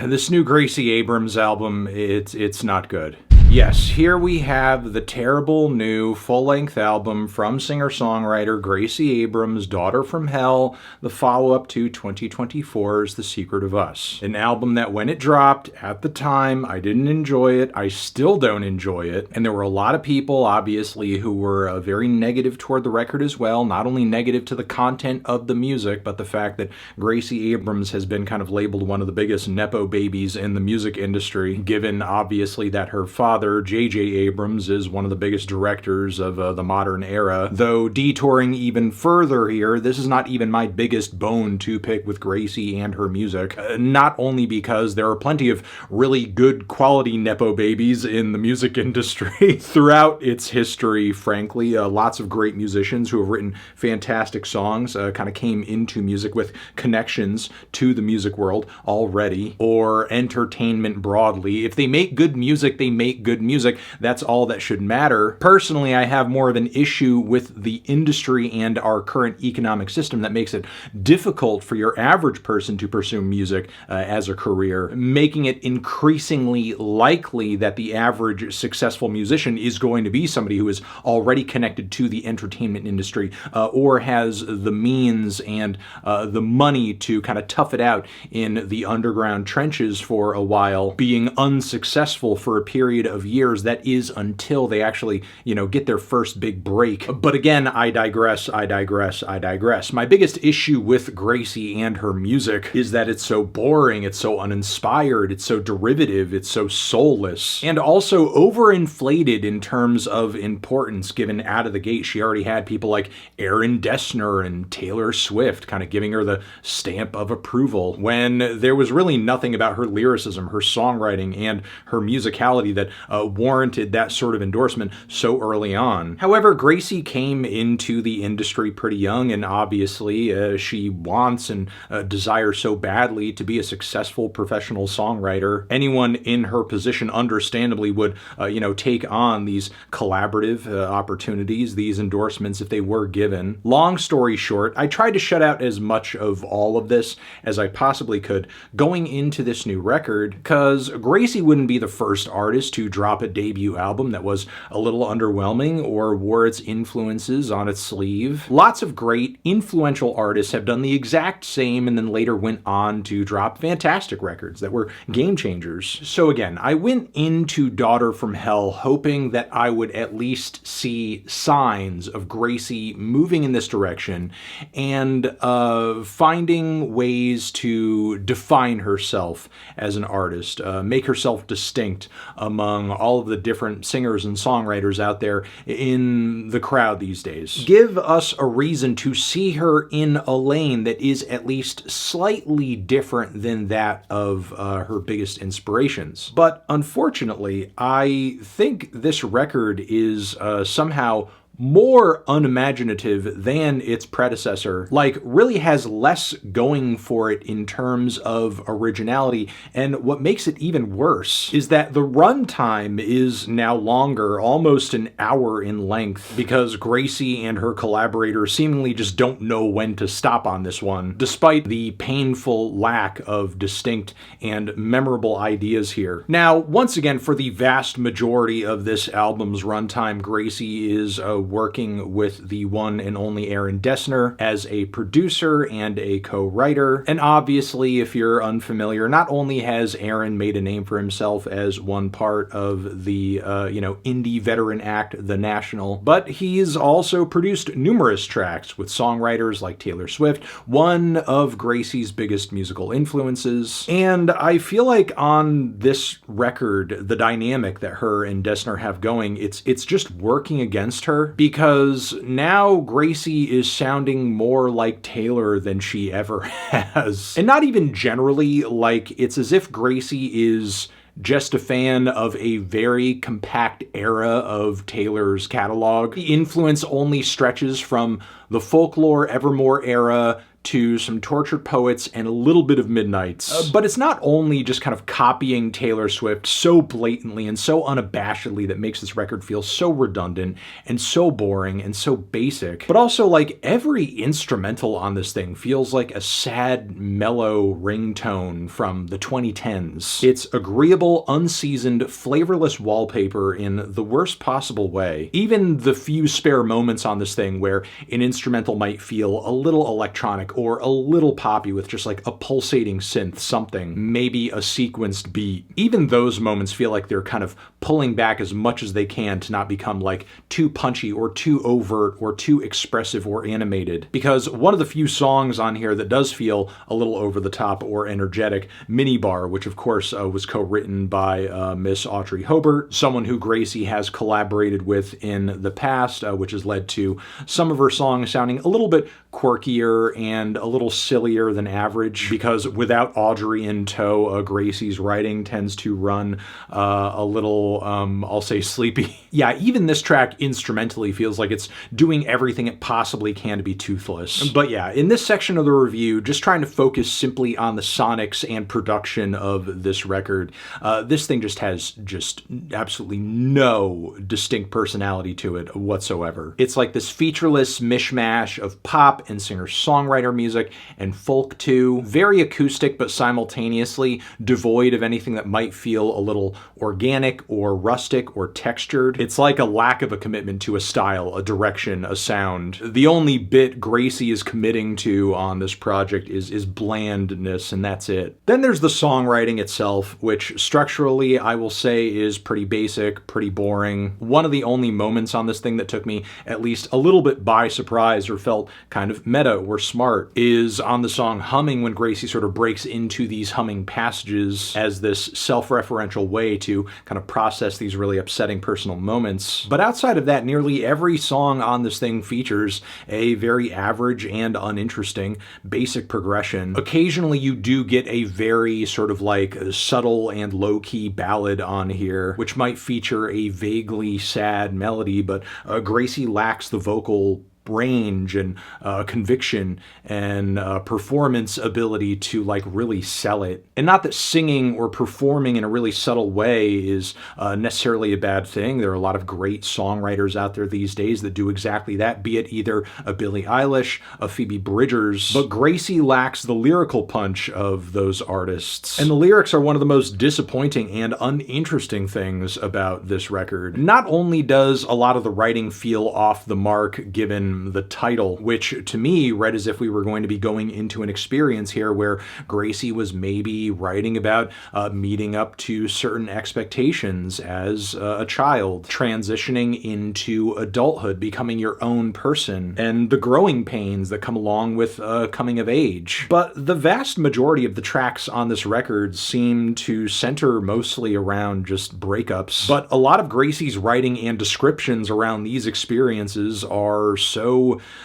This new Gracie Abrams album, it's not good. Yes, here we have the terrible new full-length album from singer-songwriter Gracie Abrams, Daughter from Hell, the follow-up to 2024's The Secret of Us. An album that when it dropped, at the time, I didn't enjoy it, I still don't enjoy it, and there were a lot of people, obviously, who were very negative toward the record as well, not only negative to the content of the music, but the fact that Gracie Abrams has been kind of labeled one of the biggest Nepo babies in the music industry, given, obviously, that her father, J.J. Abrams, is one of the biggest directors of the modern era. Though detouring even further here, this is not even my biggest bone to pick with Gracie and her music. Not only because there are plenty of really good quality Nepo babies in the music industry throughout its history, frankly. Lots of great musicians who have written fantastic songs kind of came into music with connections to the music world already, or entertainment broadly. If they make good music, they make good music. That's all that should matter. Personally, I have more of an issue with the industry and our current economic system that makes it difficult for your average person to pursue music as a career, making it increasingly likely that the average successful musician is going to be somebody who is already connected to the entertainment industry or has the means and the money to kind of tough it out in the underground trenches for a while, being unsuccessful for a period of years. That is until they actually, get their first big break. But again, I digress. My biggest issue with Gracie and her music is that it's so boring, it's so uninspired, it's so derivative, it's so soulless, and also overinflated in terms of importance, given out of the gate she already had people like Aaron Dessner and Taylor Swift kind of giving her the stamp of approval, when there was really nothing about her lyricism, her songwriting, and her musicality that warranted that sort of endorsement so early on. However, Gracie came into the industry pretty young, and obviously she wants and desires so badly to be a successful professional songwriter. Anyone in her position understandably would, take on these collaborative opportunities, these endorsements if they were given. Long story short, I tried to shut out as much of all of this as I possibly could going into this new record, because Gracie wouldn't be the first artist to drop a debut album that was a little underwhelming or wore its influences on its sleeve. Lots of great, influential artists have done the exact same and then later went on to drop fantastic records that were game changers. So again, I went into Daughter from Hell hoping that I would at least see signs of Gracie moving in this direction and finding ways to define herself as an artist, make herself distinct among all of the different singers and songwriters out there in the crowd these days. Give us a reason to see her in a lane that is at least slightly different than that of her biggest inspirations. But unfortunately, I think this record is somehow more unimaginative than its predecessor, really has less going for it in terms of originality. And what makes it even worse is that the runtime is now longer, almost an hour in length, because Gracie and her collaborators seemingly just don't know when to stop on this one, despite the painful lack of distinct and memorable ideas here. Now, once again, for the vast majority of this album's runtime, Gracie is working with the one and only Aaron Dessner as a producer and a co-writer. And obviously, if you're unfamiliar, not only has Aaron made a name for himself as one part of the, indie veteran act, The National, but he's also produced numerous tracks with songwriters like Taylor Swift, one of Gracie's biggest musical influences. And I feel like on this record, the dynamic that her and Dessner have going, it's just working against her, because now Gracie is sounding more like Taylor than she ever has. And not even generally, it's as if Gracie is just a fan of a very compact era of Taylor's catalog. The influence only stretches from the Folklore Evermore era to some Tortured Poets and a little bit of Midnights. But it's not only just kind of copying Taylor Swift so blatantly and so unabashedly that makes this record feel so redundant and so boring and so basic, but also like every instrumental on this thing feels like a sad, mellow ringtone from the 2010s. It's agreeable, unseasoned, flavorless wallpaper in the worst possible way. Even the few spare moments on this thing where an instrumental might feel a little electronic or a little poppy with just like a pulsating synth, something, maybe a sequenced beat. Even those moments feel like they're kind of pulling back as much as they can to not become like too punchy or too overt or too expressive or animated. Because one of the few songs on here that does feel a little over the top or energetic, Minibar, which of course was co-written by Miss Audrey Hobart, someone who Gracie has collaborated with in the past, which has led to some of her songs sounding a little bit quirkier and a little sillier than average, because without Audrey in tow, Gracie's writing tends to run a little, I'll say, sleepy. Yeah, even this track instrumentally feels like it's doing everything it possibly can to be toothless. But yeah, in this section of the review, just trying to focus simply on the sonics and production of this record, this thing just has absolutely no distinct personality to it whatsoever. It's like this featureless mishmash of pop and singer-songwriter music and folk too. Very acoustic, but simultaneously devoid of anything that might feel a little organic or rustic or textured. It's like a lack of a commitment to a style, a direction, a sound. The only bit Gracie is committing to on this project is blandness, and that's it. Then there's the songwriting itself, which structurally I will say is pretty basic, pretty boring. One of the only moments on this thing that took me at least a little bit by surprise or felt kind of meta or smart is on the song Humming, when Gracie sort of breaks into these humming passages as this self-referential way to kind of process these really upsetting personal moments. But outside of that, nearly every song on this thing features a very average and uninteresting basic progression. Occasionally you do get a very sort of like subtle and low-key ballad on here, which might feature a vaguely sad melody, but Gracie lacks the vocal range and conviction and performance ability to like really sell it. And not that singing or performing in a really subtle way is necessarily a bad thing. There are a lot of great songwriters out there these days that do exactly that, be it either a Billie Eilish, a Phoebe Bridgers, but Gracie lacks the lyrical punch of those artists. And the lyrics are one of the most disappointing and uninteresting things about this record. Not only does a lot of the writing feel off the mark given the title, which to me read as if we were going to be going into an experience here where Gracie was maybe writing about meeting up to certain expectations as a child, transitioning into adulthood, becoming your own person, and the growing pains that come along with coming of age. But the vast majority of the tracks on this record seem to center mostly around just breakups. But a lot of Gracie's writing and descriptions around these experiences are so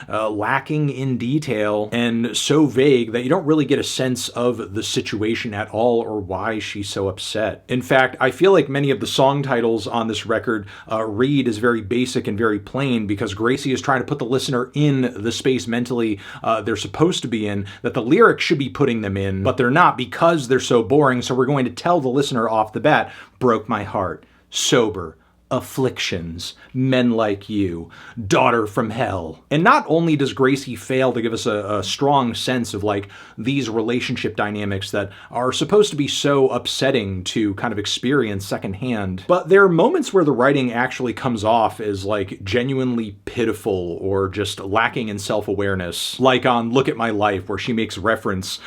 lacking in detail and so vague that you don't really get a sense of the situation at all or why she's so upset. In fact, I feel like many of the song titles on this record read as very basic and very plain because Gracie is trying to put the listener in the space mentally they're supposed to be in, that the lyrics should be putting them in, but they're not because they're so boring, so we're going to tell the listener off the bat, broke my heart, sober, afflictions, men like you, daughter from hell. And not only does Gracie fail to give us a strong sense of like these relationship dynamics that are supposed to be so upsetting to kind of experience secondhand, but there are moments where the writing actually comes off as like genuinely pitiful or just lacking in self-awareness. Like on Look at My Life, where she makes reference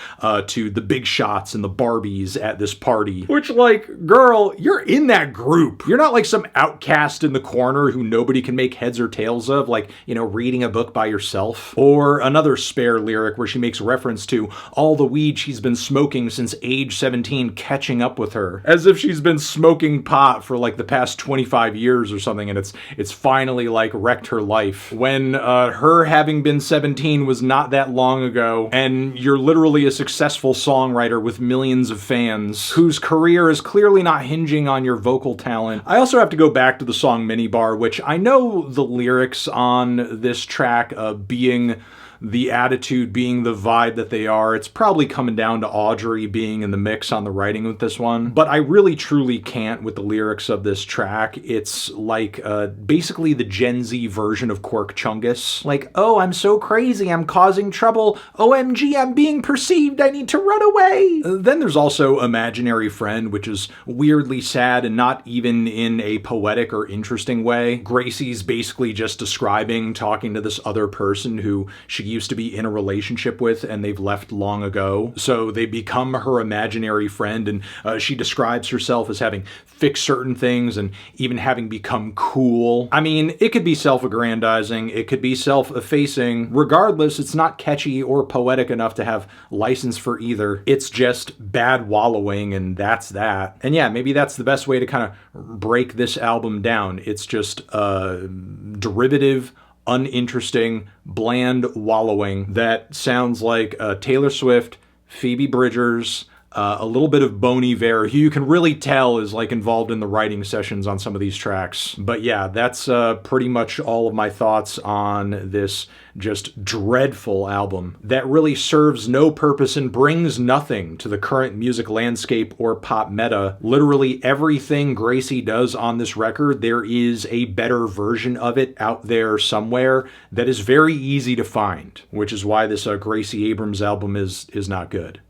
to the big shots and the Barbies at this party, which like, girl, you're in that group. You're not like some outcast in the corner who nobody can make heads or tails of, like, you know, reading a book by yourself. Or another spare lyric where she makes reference to all the weed she's been smoking since age 17 catching up with her, as if she's been smoking pot for like the past 25 years or something, and it's finally like wrecked her life, when her having been 17 was not that long ago, and you're literally a successful songwriter with millions of fans whose career is clearly not hinging on your vocal talent. I also have to go back to the song Minibar, which I know the lyrics on this track being the attitude being the vibe that they are. It's probably coming down to Audrey being in the mix on the writing with this one. But I really truly can't with the lyrics of this track. It's like basically the Gen Z version of Quirk Chungus. Like, oh, I'm so crazy, I'm causing trouble. OMG, I'm being perceived, I need to run away. Then there's also Imaginary Friend, which is weirdly sad and not even in a poetic or interesting way. Gracie's basically just describing talking to this other person who she used to be in a relationship with and they've left long ago. So they become her imaginary friend, and she describes herself as having fixed certain things and even having become cool. I mean, it could be self-aggrandizing, it could be self-effacing. Regardless, it's not catchy or poetic enough to have license for either. It's just bad wallowing, and that's that. And yeah, maybe that's the best way to kind of break this album down. It's just derivative, uninteresting, bland wallowing that sounds like Taylor Swift, Phoebe Bridgers, a little bit of Bon Iver, who you can really tell is like involved in the writing sessions on some of these tracks. But yeah, that's pretty much all of my thoughts on this just dreadful album that really serves no purpose and brings nothing to the current music landscape or pop meta. Literally everything Gracie does on this record, there is a better version of it out there somewhere that is very easy to find, which is why this Gracie Abrams album is not good.